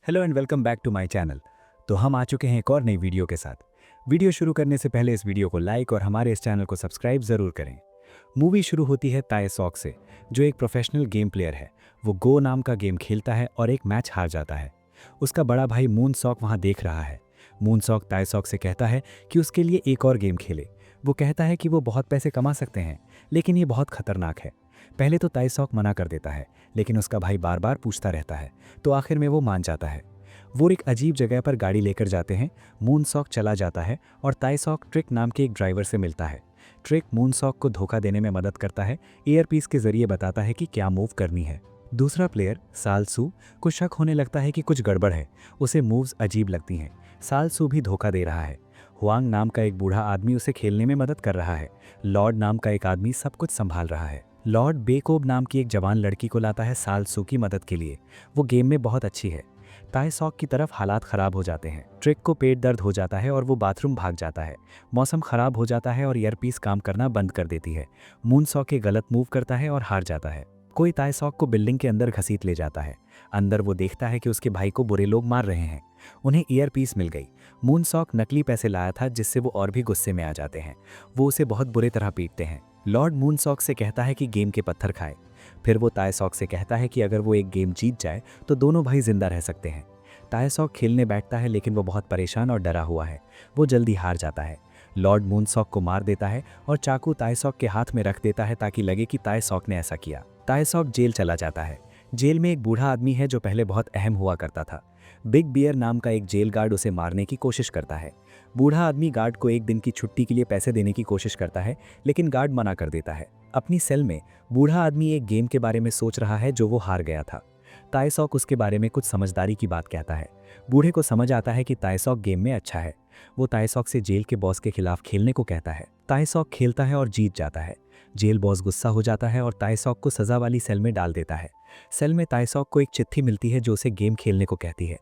Hello and welcome back to my channel. तो हम आ चुके हैं एक और नई वीडियो के साथ। वीडियो शुरू करने से पहले इस वीडियो को लाइक और हमारे इस चैनल को सब्सक्राइब ज़रूर करें। मूवी शुरू होती है ताए सॉक से, जो एक प्रोफेशनल गेम प्लेयर है। वो गो नाम का गेम खेलता है और एक मैच हार जाता है। उसका बड़ा भाई मून सॉक वहाँ देख रहा है। मून सॉक ताए सॉक से कहता है कि उसके लिए एक और गेम खेले। वो कहता है कि वो बहुत पैसे कमा सकते हैं, लेकिन ये बहुत खतरनाक है। पहले तो ताए सॉक मना कर देता है, लेकिन उसका भाई बार बार पूछता रहता है, तो आखिर में वो मान जाता है। वो एक अजीब जगह पर गाड़ी लेकर जाते हैं। मून सॉक चला जाता है और ताए सॉक ट्रिक नाम के एक ड्राइवर से मिलता है। ट्रिक मून सॉक को धोखा देने में मदद करता है, ईयरपीस के जरिए बताता है कि क्या मूव करनी है। दूसरा प्लेयर साल सू को शक होने लगता है कि कुछ गड़बड़ है। उसे मूव्स अजीब लगती हैं। साल सू भी धोखा दे रहा है। हुआंग नाम का एक बूढ़ा आदमी उसे खेलने में मदद कर रहा है। लॉर्ड नाम का एक आदमी सब कुछ संभाल रहा है। लॉर्ड बेकोब नाम की एक जवान लड़की को लाता है साल सू की मदद के लिए। वो गेम में बहुत अच्छी है। ताए सॉक की तरफ हालात खराब हो जाते हैं। ट्रिक को पेट दर्द हो जाता है और वो बाथरूम भाग जाता है। मौसम खराब हो जाता है और ईयरपीस काम करना बंद कर देती है। मून सॉक एक गलत मूव करता है और हार जाता है। कोई ताए सॉक को बिल्डिंग के अंदर घसीट ले जाता है। अंदर वो देखता है कि उसके भाई को बुरे लोग मार रहे हैं। उन्हें ईयरपीस मिल गई। मून सॉक नकली पैसे लाया था, जिससे वो और भी गुस्से में आ जाते हैं। वो उसे बहुत बुरे तरह पीटते हैं। लॉर्ड मून सॉक से कहता है कि गेम के पत्थर खाए। फिर वो ताए सॉक से कहता है कि अगर वो एक गेम जीत जाए तो दोनों भाई जिंदा रह सकते हैं। ताए सॉक खेलने बैठता है, लेकिन वो बहुत परेशान और डरा हुआ है। वो जल्दी हार जाता है। लॉर्ड मून सॉक को मार देता है और चाकू ताए सॉक के हाथ में रख देता है ताकि लगे कि ताए सॉक ने ऐसा किया। ताए सॉक जेल चला जाता है। जेल में एक बूढ़ा आदमी है जो पहले बहुत अहम हुआ करता था। बिग बियर नाम का एक जेल गार्ड उसे मारने की कोशिश करता है। बूढ़ा आदमी गार्ड को एक दिन की छुट्टी के लिए पैसे देने की कोशिश करता है, लेकिन गार्ड मना कर देता है। अपनी सेल में बूढ़ा आदमी एक गेम के बारे में सोच रहा है जो वो हार गया था। ताए सॉक उसके बारे में कुछ समझदारी की बात कहता है। बूढ़े को समझ आता है कि ताए सॉक गेम में अच्छा है। वो ताए सॉक से जेल के बॉस के खिलाफ खेलने को कहता है। ताए सॉक खेलता है और जीत जाता है। जेल बॉस गुस्सा हो जाता है और ताए सॉक को सजा वाली सेल में डाल देता है। सेल में ताए सॉक को एक चिट्ठी मिलती है जो उसे गेम खेलने को कहती है।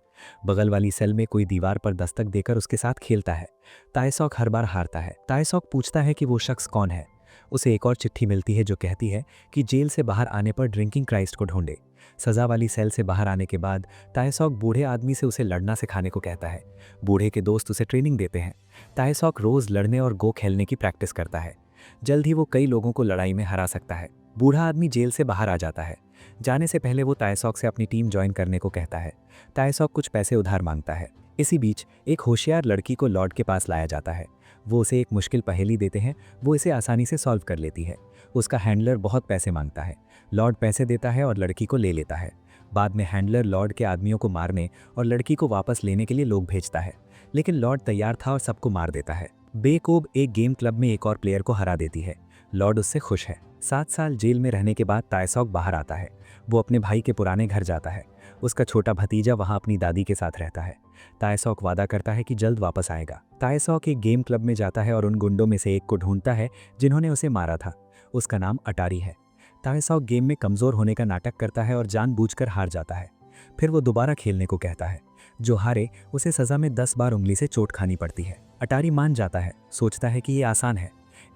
बगल वाली सेल में कोई दीवार पर दस्तक देकर उसके साथ खेलता है। ताए सॉक हर बार हारता है। ताए सॉक पूछता है कि वो शख्स कौन है। उसे एक और चिट्ठी मिलती है जो कहती है कि जेल से बाहर आने पर ड्रिंकिंग क्राइस्ट को ढूंढे। सजा वाली सेल से बाहर आने के बाद ताए सॉक बूढ़े आदमी से उसे लड़ना सिखाने को कहता है। बूढ़े के दोस्त उसे ट्रेनिंग देते हैं। ताए सॉक रोज लड़ने और गो खेलने की प्रैक्टिस करता है। जल्द ही वो कई लोगों को लड़ाई में हरा सकता है। बूढ़ा आदमी जेल से बाहर आ जाता है। जाने से पहले वो ताए सॉक से अपनी टीम ज्वाइन करने को कहता है। ताए सॉक कुछ पैसे उधार मांगता है। इसी बीच एक होशियार लड़की को लॉर्ड के पास लाया जाता है। वो उसे एक मुश्किल पहेली देते हैं। वो इसे आसानी से सॉल्व कर लेती है। उसका हैंडलर बहुत पैसे मांगता है। लॉर्ड पैसे देता है और लड़की को ले लेता है। बाद में हैंडलर लॉर्ड के आदमियों को मारने और लड़की को वापस लेने के लिए लोग भेजता है, लेकिन लॉर्ड तैयार था और सबको मार देता है। बेकोब एक गेम क्लब में एक और प्लेयर को हरा देती है। लॉर्ड उससे खुश है। 7 साल जेल में रहने के बाद ताए सॉक बाहर आता है। वो अपने भाई के पुराने घर जाता है। उसका छोटा भतीजा वहाँ अपनी दादी के साथ रहता है। ताए सॉक वादा करता है कि जल्द वापस आएगा। ताए सॉक एक गेम क्लब में जाता है और उन गुंडों में से एक को ढूंढता है जिन्होंने उसे मारा था। उसका नाम अटारी है। ताए सॉक गेम में कमज़ोर होने का नाटक करता है और जानबूझकर हार जाता है। फिर वो दोबारा खेलने को कहता है। जो हारे उसे सज़ा में 10 बार उंगली से चोट खानी पड़ती है। अटारी मान जाता है, सोचता है कि ये आसान है।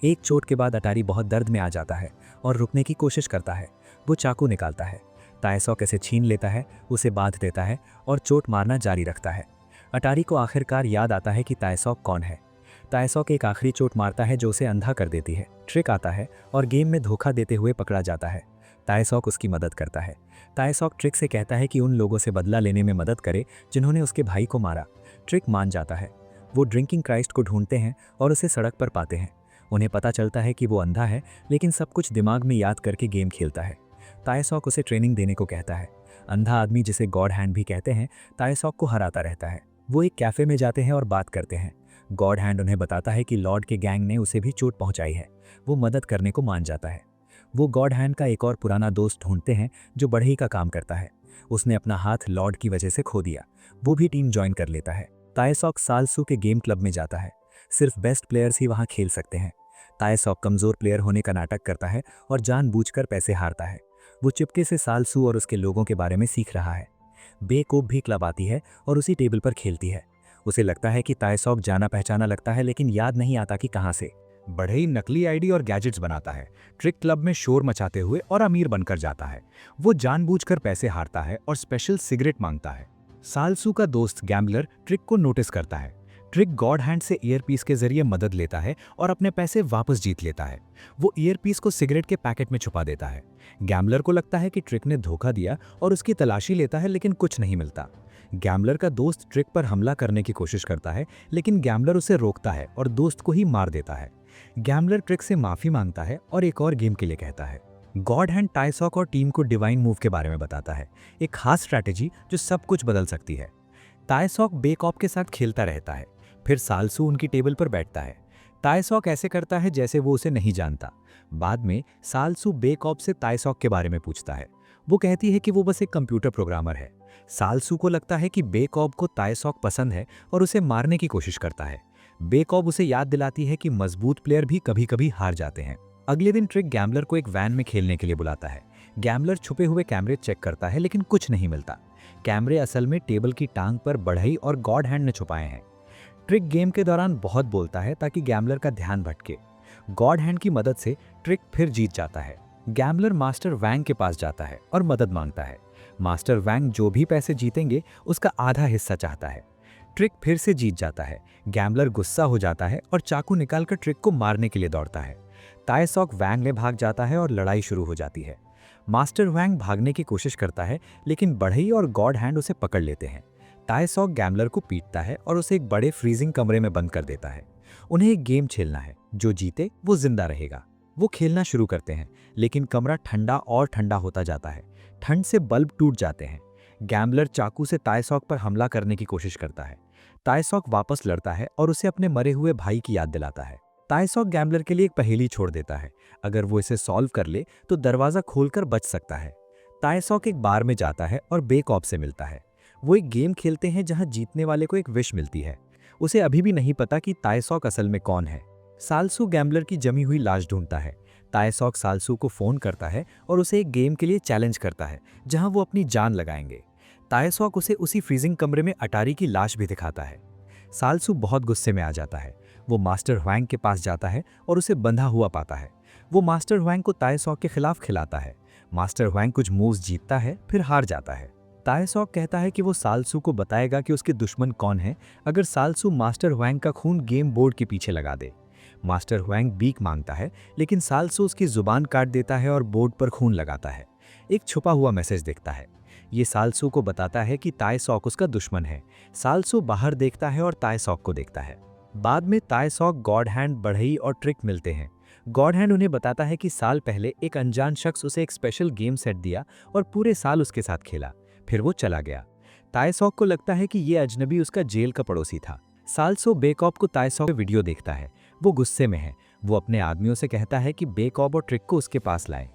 एक चोट के बाद अटारी बहुत दर्द में आ जाता है और रुकने की कोशिश करता है। वो चाकू निकालता है। ताए सॉक इसे छीन लेता है, उसे बांध देता है और चोट मारना जारी रखता है। अटारी को आखिरकार याद आता है कि ताए सॉक कौन है। ताए सॉक एक आखिरी चोट मारता है जो उसे अंधा कर देती है। ट्रिक आता है और गेम में धोखा देते हुए पकड़ा जाता है। ताए सॉक उसकी मदद करता है। ताए सॉक ट्रिक से कहता है कि उन लोगों से बदला लेने में मदद करे जिन्होंने उसके भाई को मारा। ट्रिक मान जाता है। वो ड्रिंकिंग क्राइस्ट को ढूंढते हैं और उसे सड़क पर पाते हैं। उन्हें पता चलता है कि वो अंधा है, लेकिन सब कुछ दिमाग में याद करके गेम खेलता है। ताए सॉक उसे ट्रेनिंग देने को कहता है। अंधा आदमी, जिसे गॉड हैंड भी कहते हैं, ताए सॉक को हराता रहता है। वो एक कैफ़े में जाते हैं और बात करते हैं। गॉड हैंड उन्हें बताता है कि लॉर्ड के गैंग ने उसे भी चोट पहुंचाई है। वो मदद करने को मान जाता है। वो गॉड हैंड का एक और पुराना दोस्त ढूंढते हैं जो बढ़ई का काम करता है। उसने अपना हाथ लॉर्ड की वजह से खो दिया। वो भी टीम ज्वाइन कर लेता है। ताए सॉक साल सू के गेम क्लब में जाता है। सिर्फ बेस्ट प्लेयर्स ही वहाँ खेल सकते हैं। ताए सॉक कमज़ोर प्लेयर होने का नाटक करता है और जानबूझकर पैसे हारता है। वो चुपके से साल सू और उसके लोगों के बारे में सीख रहा है। बेकोब भी क्लब आती है और उसी टेबल पर खेलती है। उसे लगता है कि ताए सॉक जाना पहचाना लगता है, लेकिन याद नहीं आता कि कहाँ से। बढ़ई नकली आईडी और गैजेट्स बनाता है। ट्रिक क्लब में शोर मचाते हुए और अमीर बनकर जाता है। वो जानबूझकर पैसे हारता है और स्पेशल सिगरेट मांगता है। सालसू का दोस्त गैम्बलर ट्रिक को नोटिस करता है। ट्रिक गॉड हैंड से ईयरपीस के जरिए मदद लेता है और अपने पैसे वापस जीत लेता है। वो ईयरपीस को सिगरेट के पैकेट में छुपा देता है। गैम्बलर को लगता है कि ट्रिक ने धोखा दिया और उसकी तलाशी लेता है, लेकिन कुछ नहीं मिलता। गैम्बलर का दोस्त ट्रिक पर हमला करने की कोशिश करता है, लेकिन गैम्बलर उसे रोकता है और दोस्त को ही मार देता है। गैम्बलर ट्रिक से माफी मांगता है और एक और गेम के लिए कहता है। गॉड हैंड टाइसॉक और टीम को डिवाइन मूव के बारे में बताता है, एक खास स्ट्रैटेजी जो सब कुछ बदल सकती है। टाइसॉक बेकॉप के साथ खेलता रहता है, फिर सालसू उनकी टेबल पर बैठता है। टाइसॉक ऐसे करता है जैसे वो उसे नहीं जानता। बाद में सालसू बेकॉप से टाइसॉक के बारे में पूछता है। वो कहती है कि वो बस एक कंप्यूटर प्रोग्रामर है। सालसू को लगता है कि बेकॉप को टाइसॉक पसंद है और उसे मारने की कोशिश करता है। बेकॉप उसे याद दिलाती है कि मजबूत प्लेयर भी कभी कभी हार जाते हैं। अगले दिन ट्रिक गैम्बलर को एक वैन में खेलने के लिए बुलाता है। गैम्बलर छुपे हुए कैमरे चेक करता है, लेकिन कुछ नहीं मिलता। कैमरे असल में टेबल की टांग पर बढ़ई और गॉड हैंड ने छुपाए हैं। ट्रिक गेम के दौरान बहुत बोलता है ताकि गैम्बलर का ध्यान भटके। गॉड हैंड की मदद से ट्रिक फिर जीत जाता है। गैम्बलर मास्टर वैंग के पास जाता है और मदद मांगता है। मास्टर वैंग जो भी पैसे जीतेंगे उसका आधा हिस्सा चाहता है। ट्रिक फिर से जीत जाता है। गैम्बलर गुस्सा हो जाता है और चाकू निकालकर ट्रिक को मारने के लिए दौड़ता है। टाइसॉक वैंग में भाग जाता है और लड़ाई शुरू हो जाती है। मास्टर वैंग भागने की कोशिश करता है, लेकिन बढ़ई और गॉड हैंड उसे पकड़ लेते हैं। टाइसॉक गैम्बलर को पीटता है और उसे एक बड़े फ्रीजिंग कमरे में बंद कर देता है। उन्हें एक गेम खेलना है, जो जीते वो जिंदा रहेगा। वो खेलना शुरू करते हैं, लेकिन कमरा ठंडा और ठंडा होता जाता है। ठंड से बल्ब टूट जाते हैं। गैम्बलर चाकू से टाइसॉक पर हमला करने की कोशिश करता है। टाइसॉक वापस लड़ता है और उसे अपने मरे हुए भाई की याद दिलाता है। टाइसॉक गैम्बलर के लिए एक पहेली छोड़ देता है। अगर वो इसे सॉल्व कर ले तो दरवाजा खोलकर बच सकता है। टाइसॉक एक बार में जाता है और बेकॉप से मिलता है। वो एक गेम खेलते हैं जहां जीतने वाले को एक विश मिलती है। उसे अभी भी नहीं पता कि टाइसॉक असल में कौन है। सालसू गैम्बलर की जमी हुई लाश ढूंढता है। टाइसॉक सालसू को फोन करता है और उसे एक गेम के लिए चैलेंज करता है जहां वो अपनी जान लगाएंगे। टाइसॉक उसे उसी फ्रीजिंग कमरे में अटारी की लाश भी दिखाता है। सालसू बहुत गुस्से में आ जाता है। वो मास्टर ह्वांग के पास जाता है और उसे बंधा हुआ पाता है। वो मास्टर ह्वांग को टाइसॉक के खिलाफ खिलाता है। मास्टर ह्वांग कुछ मूव्स जीतता है, फिर हार जाता है। टाइसॉक कहता है कि वो सालसू को बताएगा कि उसके दुश्मन कौन है अगर सालसू मास्टर ह्वांग का खून गेम बोर्ड के पीछे लगा दे। मास्टर ह्वांग भीख मांगता है, लेकिन सालसू उसकी जुबान काट देता है और बोर्ड पर खून लगाता है। एक छुपा हुआ मैसेज दिखता है। ये सालसू को बताता है कि टाइसॉक उसका दुश्मन है। सालसू बाहर देखता है और टाइसॉक को देखता है। बाद में टाइसॉक, गॉड हैंड, बढ़ई और ट्रिक मिलते हैं। गॉड हैंड उन्हें बताता है कि साल पहले एक अनजान शख्स उसे एक स्पेशल गेम सेट दिया और पूरे साल उसके साथ खेला, फिर वो चला गया। टाइसॉक को लगता है कि ये अजनबी उसका जेल का पड़ोसी था। सालसू बेकॉप को टाइसॉक वीडियो देखता है। वो गुस्से में है। वो अपने आदमियों से कहता है कि बेकॉप और ट्रिक को उसके पास लाएं।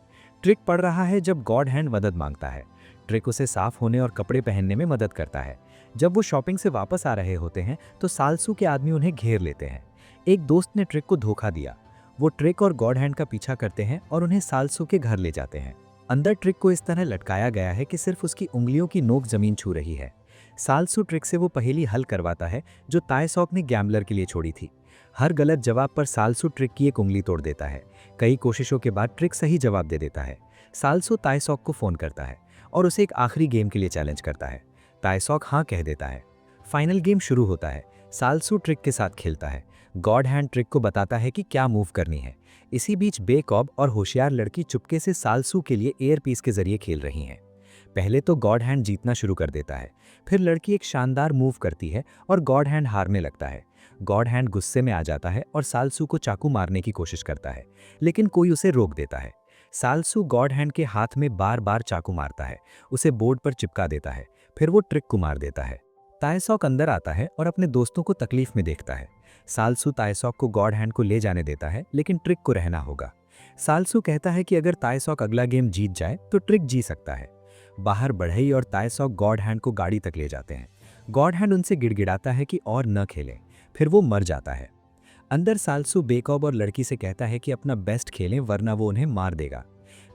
ट्रिक पढ़ रहा है जब गॉड हैंड मदद मांगता है। ट्रिक उसे साफ होने और कपड़े पहनने में मदद करता है। जब वो शॉपिंग से वापस आ रहे होते हैं तो सालसू के आदमी उन्हें घेर लेते हैं। एक दोस्त ने ट्रिक को धोखा दिया। वो ट्रिक और गॉड हैंड का पीछा करते हैं और उन्हें सालसू के घर ले जाते हैं। अंदर ट्रिक को इस तरह लटकाया गया है कि सिर्फ उसकी उंगलियों की नोक जमीन छू रही है। सालसू ट्रिक से वो पहेली हल करवाता है जो टाइसॉक ने गैम्बलर के लिए छोड़ी थी। हर गलत जवाब पर सालसू ट्रिक की एक उंगली तोड़ देता है। कई कोशिशों के बाद ट्रिक सही जवाब दे देता है। सालसू टाइसॉक को फोन करता है और उसे एक आखिरी गेम के लिए चैलेंज करता है। टाइसॉक हाँ कह देता है। फाइनल गेम शुरू होता है। सालसू ट्रिक के साथ खेलता है। गॉड हैंड ट्रिक को बताता है कि क्या मूव करनी है। इसी बीच बेकॉब और होशियार लड़की चुपके से सालसू के लिए एयरपीस के जरिए खेल रही हैं। पहले तो गॉड हैंड जीतना शुरू कर देता है, फिर लड़की एक शानदार मूव करती है और गॉड हैंड हारने लगता है। गॉड हैंड गुस्से में आ जाता है और सालसू को चाकू मारने की कोशिश करता है, लेकिन कोई उसे रोक देता है। सालसू गॉड हैंड के हाथ में बार बार चाकू मारता है, उसे बोर्ड पर चिपका देता है, फिर वो ट्रिक को मार देता है। टाइसॉक अंदर आता है और अपने दोस्तों को तकलीफ में देखता है। सालसू टाइसॉक को गॉड हैंड को ले जाने देता है, लेकिन ट्रिक को रहना होगा। सालसू कहता है कि अगर टाइसॉक अगला गेम जीत जाए तो ट्रिक जी सकता है। बाहर बढ़ई और टाइसॉक गॉड हैंड को गाड़ी तक ले जाते हैं। गॉड हैंड उनसे गिड़गिड़ाता है कि और न खेलें, फिर वो मर जाता है। अंदर सालसू बेकॉब और लड़की से कहता है कि अपना बेस्ट खेलें वरना वो उन्हें मार देगा।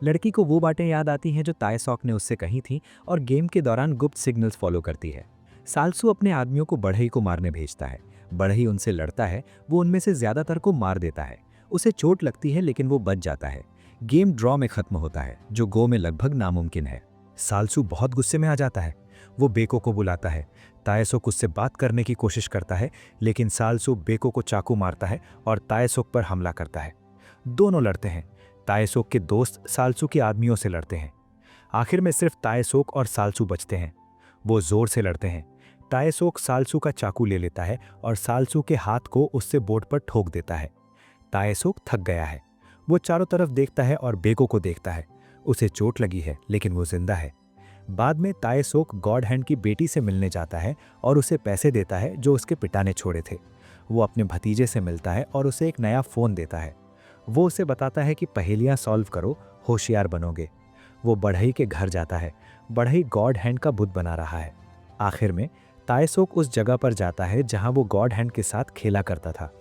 लड़की को वो बातें याद आती हैं जो टाइसॉक ने उससे कही थी और गेम के दौरान गुप्त सिग्नल्स फॉलो करती है। सालसू अपने आदमियों को बढ़ई को मारने भेजता है। बढ़ई उनसे लड़ता है, वो उनमें से ज्यादातर को मार देता है। उसे चोट लगती है लेकिन वो बच जाता है। गेम ड्रॉ में खत्म होता है, जो गो में लगभग नामुमकिन है। सालसू बहुत गुस्से में आ जाता है। वो बेको को बुलाता है। ताएसोक उससे बात करने की कोशिश करता है, लेकिन सालसू बेको को चाकू मारता है और ताएसोक पर हमला करता है। दोनों लड़ते हैं। ताएसोक के दोस्त सालसू के आदमियों से लड़ते हैं। आखिर में सिर्फ ताएसोक और सालसू बचते हैं। वो जोर से लड़ते हैं। ताएसोक सालसू का चाकू ले लेता है और सालसू के हाथ को उससे बोर्ड पर ठोक देता है। ताएसोक थक गया है। वो चारों तरफ देखता है और बेको को देखता है। उसे चोट लगी है, लेकिन वो जिंदा है। बाद में ताएसोक गॉड हैंड की बेटी से मिलने जाता है और उसे पैसे देता है जो उसके पिता ने छोड़े थे। वो अपने भतीजे से मिलता है और उसे एक नया फ़ोन देता है। वो उसे बताता है कि पहेलियाँ सॉल्व करो, होशियार बनोगे। वो बढ़ई के घर जाता है। बढ़ई गॉड हैंड का बुत बना रहा है। आखिर में ताएसोक उस जगह पर जाता है जहाँ वो गॉड हैंड के साथ खेला करता था।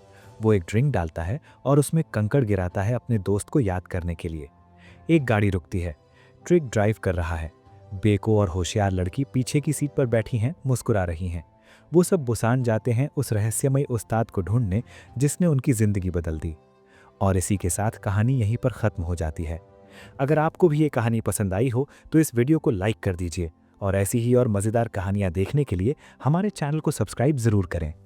वो एक ड्रिंक डालता है और उसमें कंकड़ गिराता है अपने दोस्त को याद करने के लिए। एक गाड़ी रुकती है। ट्रिक ड्राइव कर रहा है। बेको और होशियार लड़की पीछे की सीट पर बैठी हैं, मुस्कुरा रही हैं। वो सब बुसान जाते हैं उस रहस्यमयी उस्ताद को ढूंढने जिसने उनकी ज़िंदगी बदल दी। और इसी के साथ कहानी यहीं पर ख़त्म हो जाती है। अगर आपको भी ये कहानी पसंद आई हो तो इस वीडियो को लाइक कर दीजिए और ऐसी ही और मज़ेदार कहानियाँ देखने के लिए हमारे चैनल को सब्सक्राइब ज़रूर करें।